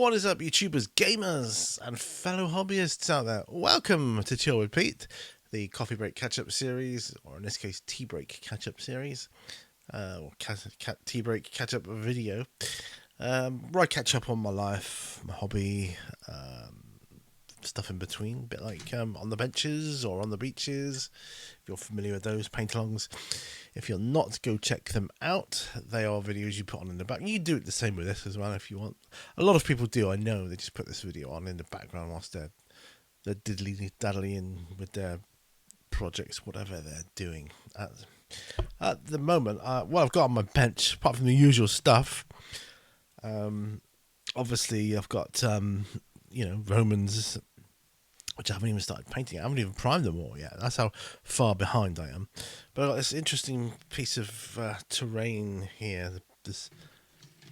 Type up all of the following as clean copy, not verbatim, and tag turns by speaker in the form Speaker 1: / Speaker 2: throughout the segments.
Speaker 1: What is up, YouTubers, gamers, and fellow hobbyists out there? Welcome to Chill with Pete, the coffee break catch-up series, or in this case, tea break catch-up series, or tea break catch-up video, where I catch up on my life, my hobby, stuff in between, a bit like on the benches or on the beaches, if you're familiar with those paint-alongs. If you're not, go check them out. They are videos you put on in the back. You can do it the same with this as well if you want. A lot of people do, I know. They just put this video on in the background whilst they're diddly-daddling with their projects, whatever they're doing. At the moment, what I've got on my bench, apart from the usual stuff, obviously I've got, Romans, which I haven't even started painting. I haven't even primed them all yet. That's how far behind I am. But I've got this interesting piece of terrain here, this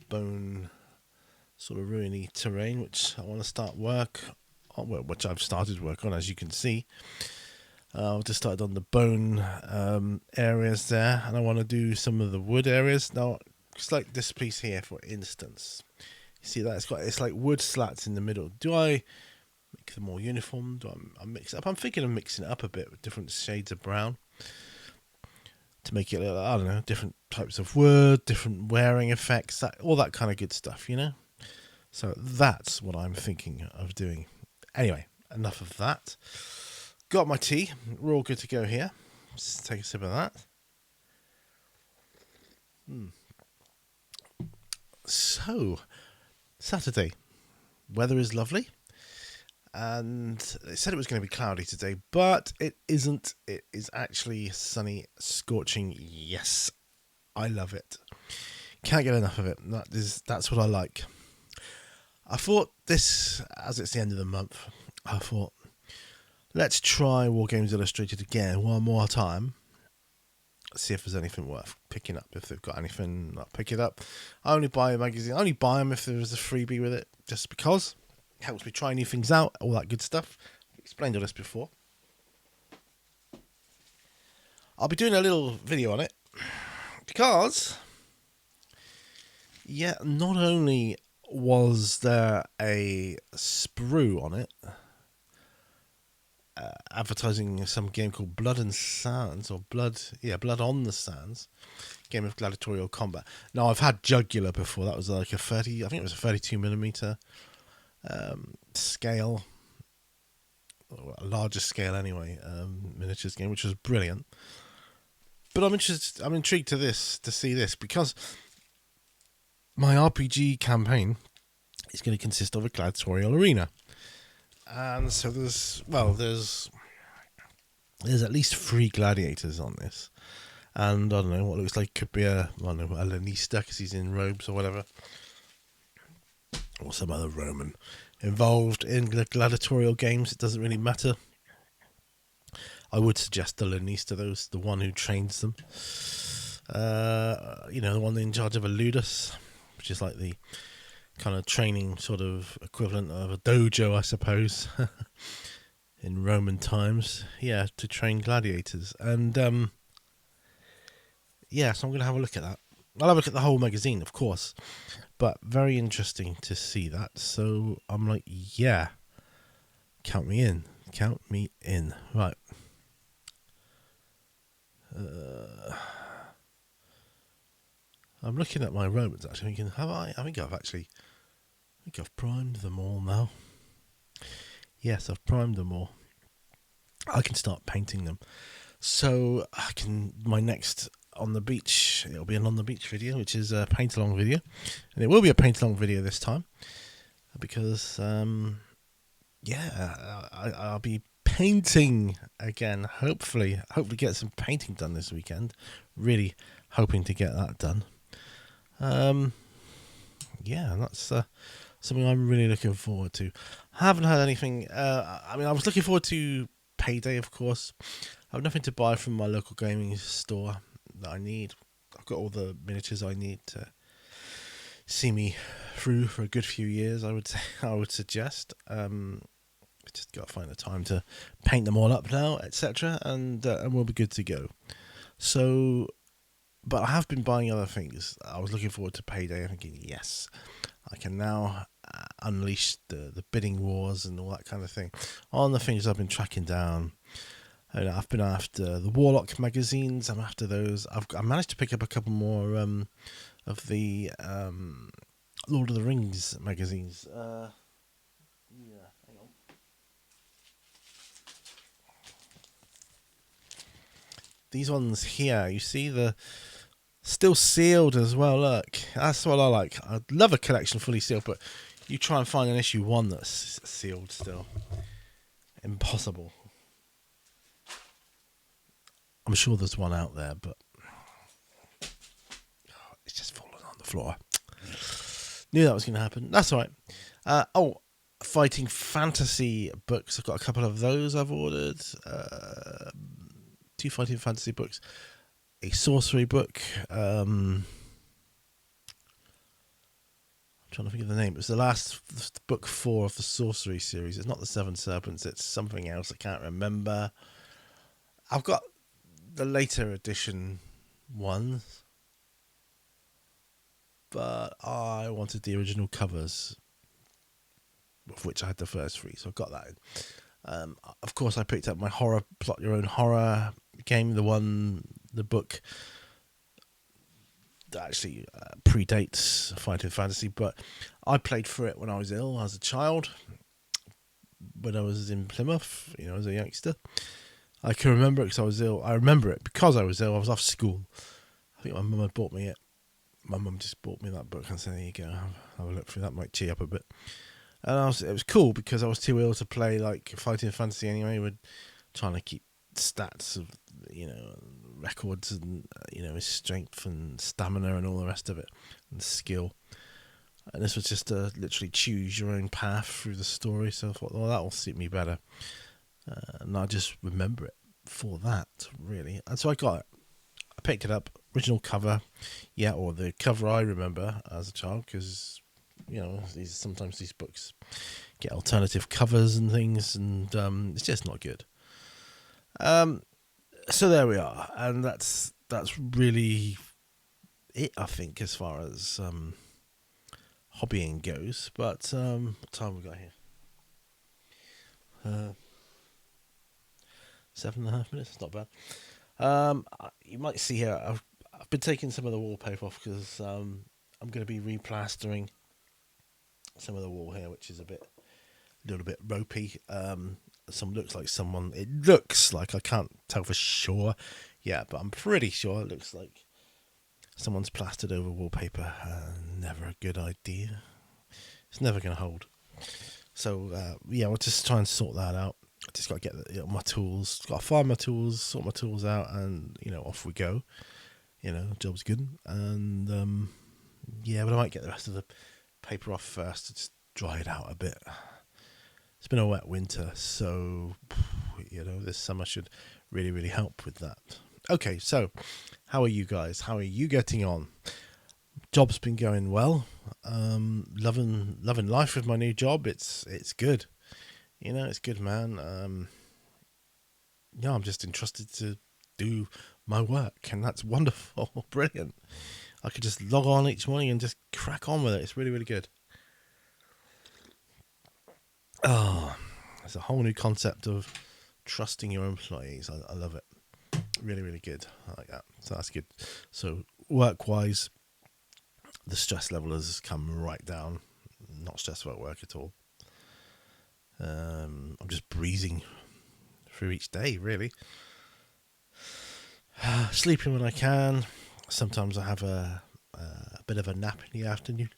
Speaker 1: bone sort of ruiny terrain, which I want to start work on, which I've started work on, as you can see. I've just started on the bone areas there, and I want to do some of the wood areas. Now, it's like this piece here, for instance. You see that? It's like wood slats in the middle. Do I make them more uniform? Do I mix it up? I'm thinking of mixing it up a bit with different shades of brown to make it, I don't know, different types of wood, different wearing effects, all that kind of good stuff, you know? So that's what I'm thinking of doing. Anyway, enough of that. Got my tea. We're all good to go here. Let's take a sip of that. So, Saturday. Weather is lovely. And they said it was going to be cloudy today, but it isn't. It is actually sunny, scorching. Yes, I love it. Can't get enough of it. That's what I like. I thought this, as it's the end of the month, I thought, let's try War Games Illustrated again one more time. See if there's anything worth picking up. If they've got anything, I'll pick it up. I only buy a magazine. I only buy them if there's a freebie with it, just because. Helps me try new things out, all that good stuff. I've explained all this before. I'll be doing a little video on it because, not only was there a sprue on it, advertising some game called Blood and Sands, or Blood on the Sands, game of gladiatorial combat. Now, I've had Jugular before. That was like a 32mm scale, or a larger scale anyway, miniatures game, which was brilliant. But I'm intrigued to see this because my RPG campaign is going to consist of a gladiatorial arena, and so there's at least 3 gladiators on this, and I don't know what looks like could be a Lanista because he's in robes or whatever, or some other Roman involved in gladiatorial games. It doesn't really matter. I would suggest the Lanista, the one who trains them. The one in charge of a ludus, which is like the kind of training sort of equivalent of a dojo, I suppose, in Roman times. Yeah, to train gladiators. And so I'm going to have a look at that. I'll have a look at the whole magazine, of course, but very interesting to see that. So I'm like, yeah, count me in. Right. I'm looking at my Romans actually, thinking, I think I've primed them all now. Yes, I've primed them all. I can start painting them. So my next on the beach, it'll be an on the beach video, which is a paint along video, and it will be a paint along video this time because I'll be painting again. Hopefully get some painting done this weekend. Really hoping to get that done. That's something I'm really looking forward to. I haven't had anything. I was looking forward to Payday, of course. I have nothing to buy from my local gaming store that I need. I've got all the miniatures I need to see me through for a good few years, I would suggest. Just got to find the time to paint them all up now, etc., and we'll be good to go. So, but I have been buying other things. I was looking forward to Payday, thinking, yes, I can now unleashed the bidding wars and all that kind of thing on the things I've been tracking down. And I've been after the Warlock magazines. I'm after those. I managed to pick up a couple more of the Lord of the Rings magazines. Yeah, hang on. These ones here, you see the still sealed as well. Look, that's what I like. I'd love a collection fully sealed, but you try and find an issue 1 that's sealed still. Impossible. I'm sure there's one out there, but it's just fallen on the floor. Knew that was going to happen. That's all right. Fighting fantasy books. I've got a couple of those I've ordered. 2 fighting fantasy books. A sorcery book. I'm trying to think of the name. It was the last book 4 of the sorcery series. It's not the Seven Serpents. It's something else. I can't remember. I've got the later edition ones, but I wanted the original covers, of which I had the first 3, so I got that in. Of course, I picked up my horror plot your own horror game, the book that actually predates Fighting Fantasy, but I played through it when I was ill as a child, when I was in Plymouth, as a youngster. I can remember it because I was ill. I remember it because I was ill. I was off school. I think my mum had bought me it. My mum just bought me that book and said, there you go, have a look through that, might cheer up a bit. And it was cool because I was too ill to play like Fighting Fantasy anyway. We're trying to keep stats of, records and, his strength and stamina and all the rest of it and skill. And this was just to literally choose your own path through the story. So I thought, well, that will suit me better. And I just remember it for that, really. And so I got it. I picked it up, original cover, or the cover I remember as a child, because, sometimes these books get alternative covers and things, and it's just not good. So there we are, and that's really it, I think, as far as hobbying goes. But what time we got here? 7.5 minutes. It's not bad. You might see here I've been taking some of the wallpaper off because I'm going to be replastering some of the wall here, which is a little bit ropey. It looks like, I can't tell for sure yet, but I'm pretty sure it looks like someone's plastered over wallpaper. Never a good idea. It's never going to hold. So we'll just try and sort that out. I just got to get my tools. Got to find my tools, sort my tools out, and off we go. Job's good. And but I might get the rest of the paper off first to just dry it out a bit. It's been a wet winter, so this summer should really, really help with that. Okay, so how are you guys? How are you getting on? Job's been going well. Loving life with my new job. It's good. It's good, man. I'm just entrusted to do my work, and that's wonderful. Brilliant. I could just log on each morning and just crack on with it. It's really, really good. It's a whole new concept of trusting your employees. I love it. Really, really good. I like that. So that's good. So work-wise, the stress level has come right down. Not stressed about work at all. I'm just breezing through each day, really. Sleeping when I can. Sometimes I have a bit of a nap in the afternoon.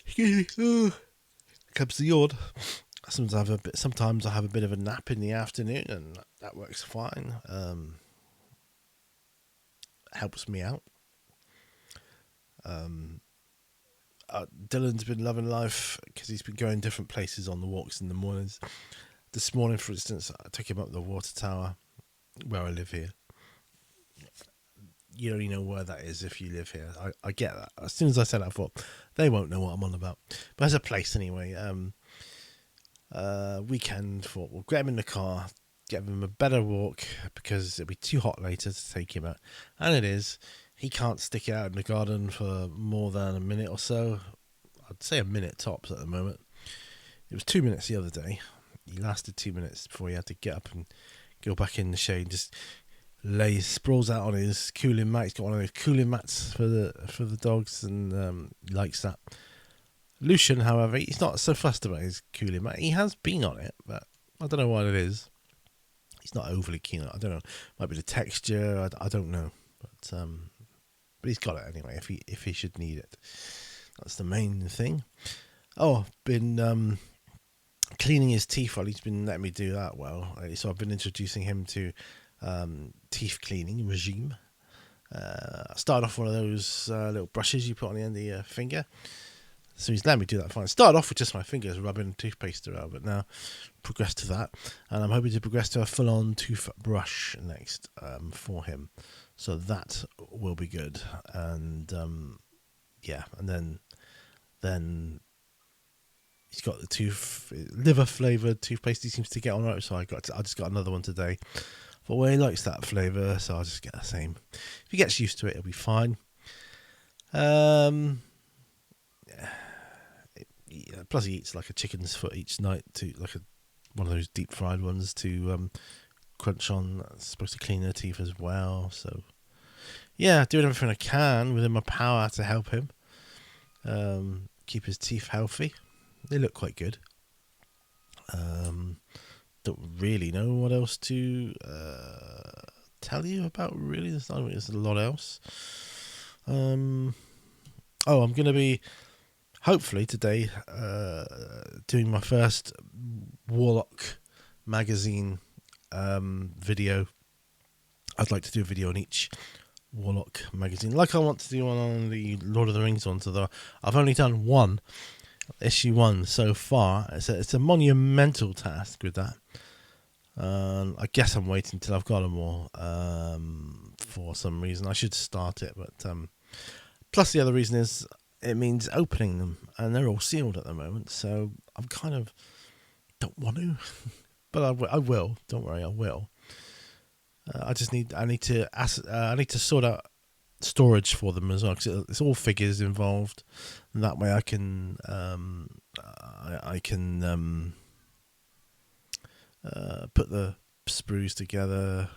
Speaker 1: Excuse me. Comes the yawn. Sometimes I have a bit of a nap in the afternoon, and that works fine. Helps me out. Dylan's been loving life because he's been going different places on the walks in the mornings. This morning, for instance, I took him up the water tower where I live here. You only know where that is if you live here. I get that. As soon as I said that, I thought they won't know what I'm on about. But there's a place anyway. Weekend, thought we'll get him in the car, get him a better walk because it'll be too hot later to take him out. And it is. He can't stick it out in the garden for more than a minute or so. I'd say a minute tops at the moment. It was 2 minutes the other day. He lasted 2 minutes before he had to get up and go back in the shade. Just sprawls out on his cooling mat. He's got one of those cooling mats for the dogs, and he likes that. Lucian, however, he's not so fussed about his cooling mat. He has been on it, but I don't know what it is. He's not overly keen on it. I don't know. Might be the texture. I don't know. But he's got it anyway. If he should need it, that's the main thing. Oh, I've been cleaning his teeth while he's been letting me do that. Well, so I've been introducing him to teeth cleaning regime. I started off one of those little brushes you put on the end of your finger. So he's letting me do that fine. Started off with just my fingers rubbing toothpaste around, but now progressed to that. And I'm hoping to progress to a full-on toothbrush next for him. So that will be good. And and then he's got the liver-flavoured toothpaste he seems to get on right. So I just got another one today. But well, he likes that flavour, so I'll just get the same. If he gets used to it, it'll be fine. Plus he eats like a chicken's foot each night, one of those deep fried ones to crunch on. It's supposed to clean their teeth as well. So yeah, doing everything I can within my power to help him keep his teeth healthy. They look quite good. Don't really know what else to tell you about, really. There's a lot else. I'm going to be hopefully today doing my first Warlock magazine video. I'd like to do a video on each Warlock magazine, like I want to do one on the Lord of the Rings ones, although I've only done issue 1 so far. It's a monumental task with that. I guess I'm waiting till I've got them all for some reason. I should start it, but plus the other reason is it means opening them, and they're all sealed at the moment, so I'm kind of don't want to, but I will. Don't worry, I will. I need to sort out storage for them as well, because it's all figures involved, and that way I can put the sprues together,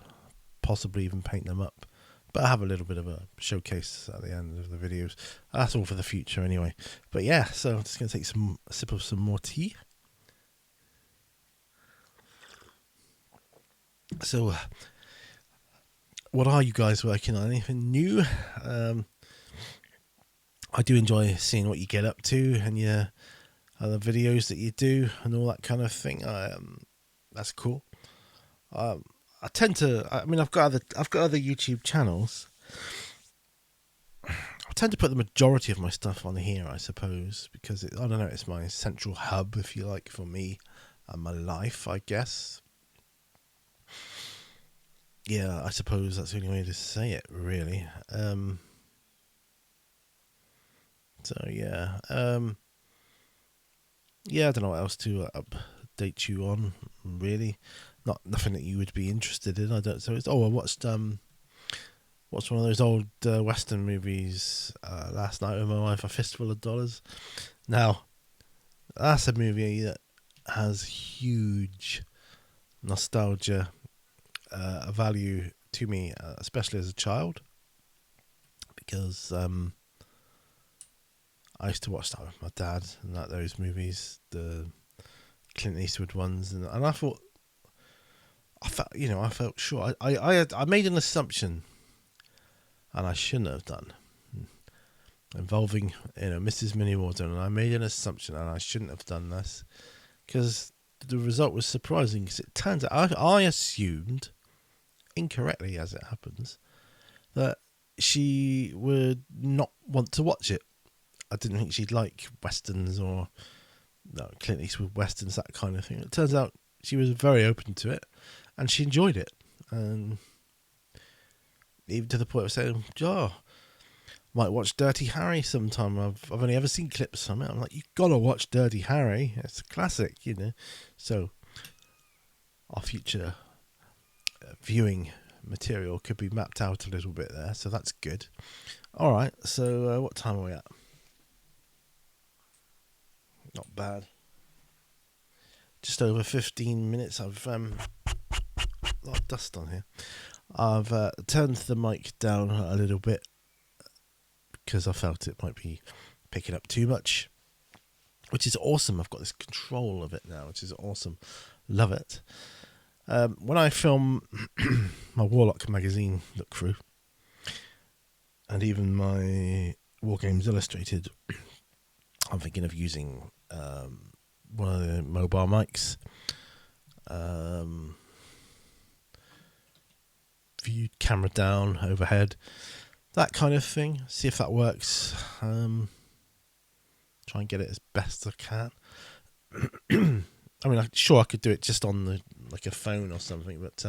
Speaker 1: possibly even paint them up. But I have a little bit of a showcase at the end of the videos. That's all for the future anyway. But yeah, so I'm just going to take a sip of some more tea. So, what are you guys working on? Anything new? I do enjoy seeing what you get up to and your other videos that you do and all that kind of thing. That's cool. I've got other YouTube channels. I tend to put the majority of my stuff on here, I suppose, because it's my central hub, if you like, for me and my life, I guess. Yeah, I suppose that's the only way to say it, really. I don't know what else to update you on, really. Nothing that you would be interested in. I don't. So I watched one of those old Western movies last night with my wife, A Fistful of Dollars. Now, that's a movie that has huge nostalgia value to me, especially as a child, because I used to watch that with my dad and those movies, the Clint Eastwood ones, and I felt sure I made an assumption, and I shouldn't have done, involving Mrs. Minniewater, and I made an assumption, and I shouldn't have done this, because the result was surprising. Because it turns out I assumed, incorrectly as it happens, that she would not want to watch it. I didn't think she'd like westerns or Clint Eastwood westerns, that kind of thing. It turns out she was very open to it, and she enjoyed it, and even to the point of saying, might watch Dirty Harry sometime. I've only ever seen clips from it. I'm like, you've got to watch Dirty Harry. It's a classic, So our future viewing material could be mapped out a little bit there, so that's good. All right, so what time are we at? Not bad. Just over 15 minutes. I've a lot of dust on here. I've turned the mic down a little bit because I felt it might be picking up too much, which is awesome. I've got this control of it now, which is awesome. Love it. When I film my Warlock magazine look through, and even my War Games Illustrated, I'm thinking of using one of the mobile mics. Viewed camera down, overhead, that kind of thing. See if that works. Try and get it as best I can. I mean, sure, I could do it just on a phone or something, but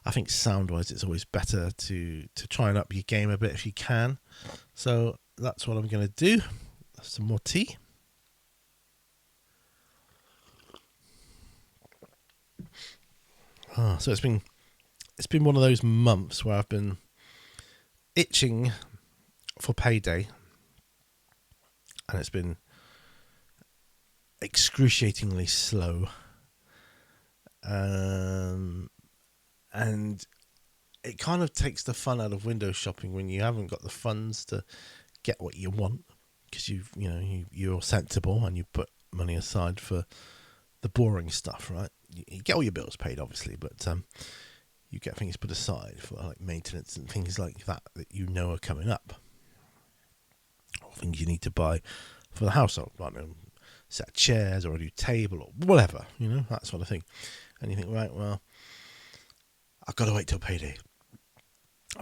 Speaker 1: I think sound-wise, it's always better to try and up your game a bit if you can. So that's what I'm going to do. Some more tea. So it's been one of those months where I've been itching for payday, and it's been excruciatingly slow. And it kind of takes the fun out of window shopping when you haven't got the funds to get what you want, because you're sensible and you put money aside for the boring stuff, right? You get all your bills paid, obviously, but you get things put aside for like maintenance and things like that are coming up, or things you need to buy for the household, like a set of chairs or a new table or whatever, that sort of thing. And you think, right, well, I've got to wait till payday,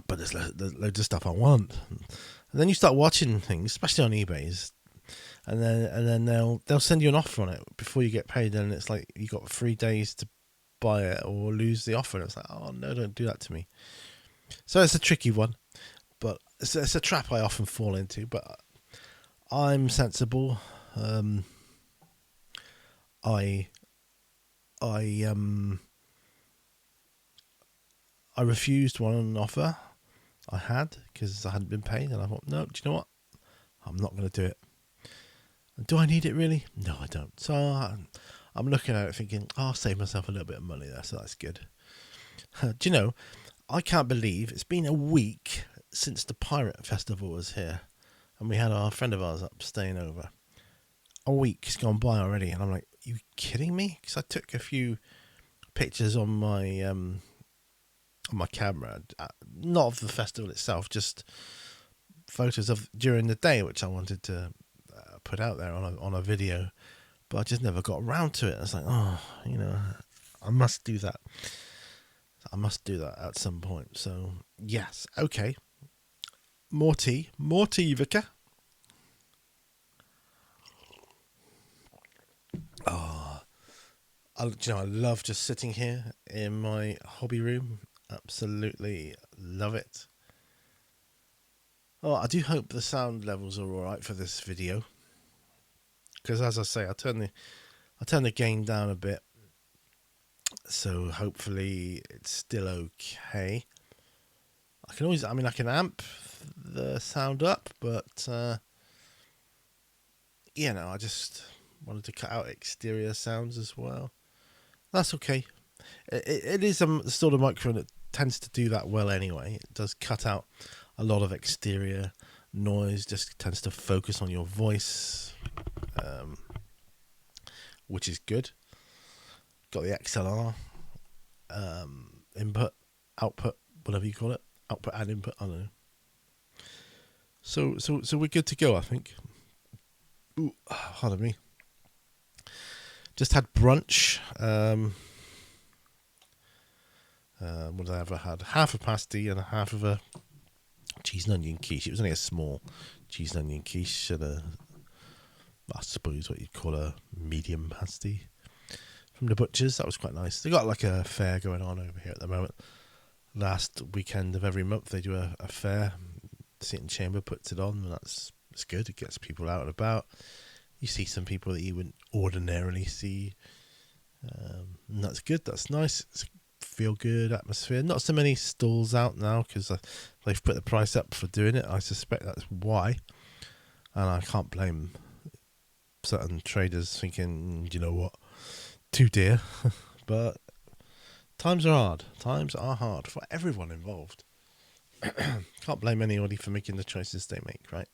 Speaker 1: but there's loads of stuff I want. And then you start watching things, especially on eBay, and then they'll send you an offer on it before you get paid, and it's like you got 3 days to buy it or lose the offer. And it's like, oh no, don't do that to me. So it's a tricky one, but it's a trap I often fall into. But I'm sensible. I refused one offer I had because I hadn't been paid, and I thought, no, do you know what? I'm not going to do it. And do I need it really? No, I don't. So I'm looking at it thinking, I'll save myself a little bit of money there, so that's good. Do you know, I can't believe it's been a week since the Pirate Festival was here, and we had our friend of ours up staying over. A week's gone by already, and I'm like, are you kidding me? Because I took a few pictures on my camera, not of the festival itself, just photos of during the day, which I wanted to put out there on a video, but I just never got around to it. I was like, I must do that. At some point. So yes, okay. More tea, Vicar. I love just sitting here in my hobby room. Absolutely love it. Oh, I do hope the sound levels are all right for this video, because as I say, I turn the gain down a bit, so hopefully it's still okay. I can amp the sound up, but I just wanted to cut out exterior sounds as well. That's okay. It is the sort of microphone that tends to do that well anyway. It does cut out a lot of exterior noise, just tends to focus on your voice, which is good. Got the XLR input, output, whatever you call it, output and input, I don't know. So we're good to go, I think. Ooh, pardon me. Just had brunch. What did I ever had? Half a pasty and a half of a cheese and onion quiche. It was only a small cheese and onion quiche and I suppose what you'd call a medium pasty from the butchers. That was quite nice. They got like a fair going on over here at the moment. Last weekend of every month they do a fair. Seaton Chamber puts it on, and it's good. It gets people out and about. You see some people that you wouldn't ordinarily see, and that's good. That's nice. It's a feel good atmosphere. Not so many stalls out now because they've put the price up for doing it. I suspect that's why, and I can't blame them. certain traders thinking, you know what, too dear. But times are hard. Times are hard for everyone involved. Can't blame anybody for making the choices they make, right?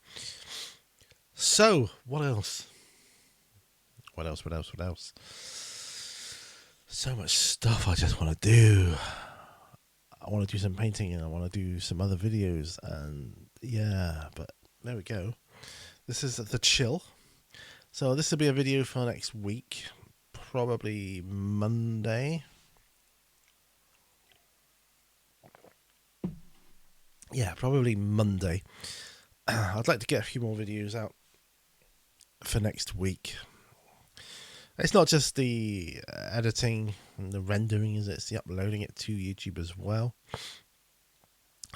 Speaker 1: So, what else? What else? So much stuff I just want to do. I want to do some painting and I want to do some other videos. And yeah, but there we go. This is the chill. So this will be a video for next week. Probably Monday. Yeah, probably Monday. I'd like to get a few more videos out for next week. It's not just the editing and the rendering, it's the uploading it to YouTube as well.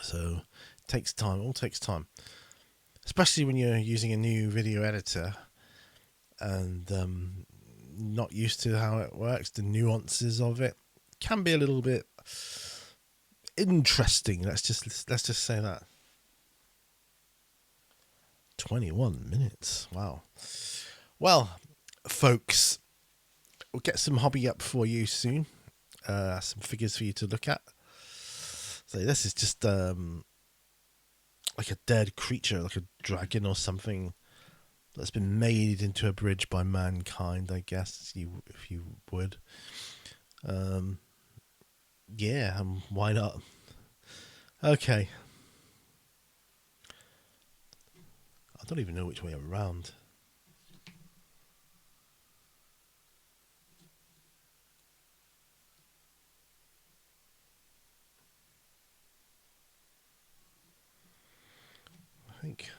Speaker 1: So it takes time, all takes time. Especially when you're using a new video editor and not used to how it works, the nuances of it can be a little bit interesting. Let's just say that. 21 minutes. Wow. Well, folks, we'll get some hobby up for you soon. Some figures for you to look at. So this is just like a dead creature, like a dragon or something that's been made into a bridge by mankind, I guess, if you would. Yeah, why not? Okay. I don't even know which way around. I think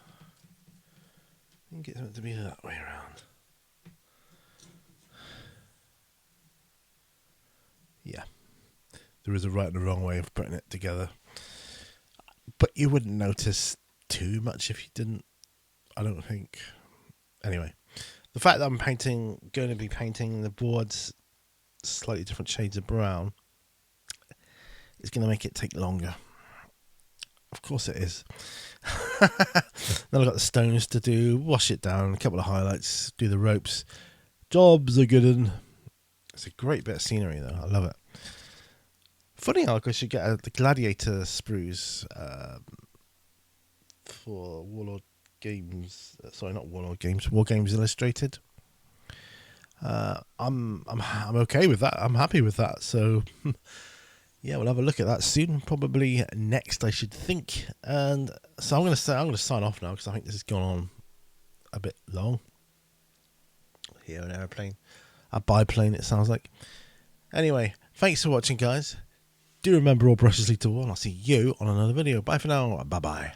Speaker 1: it's meant to be that way around. Yeah. There is a right and a wrong way of putting it together. But you wouldn't notice too much if you didn't, I don't think. Anyway, the fact that I'm going to be painting the boards slightly different shades of brown is going to make it take longer. Of course it is. Then I've got the stones to do, wash it down, a couple of highlights, do the ropes. Jobs are good. It's a great bit of scenery though. I love it. Funny how I should get the gladiator sprues for Warlord Games. Sorry, not Warlord Games. War Games Illustrated. I'm okay with that. I'm happy with that. So yeah, we'll have a look at that soon. Probably next, I should think. And so I'm going to sign off now because I think this has gone on a bit long. Here, an aeroplane, a biplane. It sounds like. Anyway, thanks for watching, guys. Do remember all brushes lead to one. I'll see you on another video. Bye for now. Bye bye.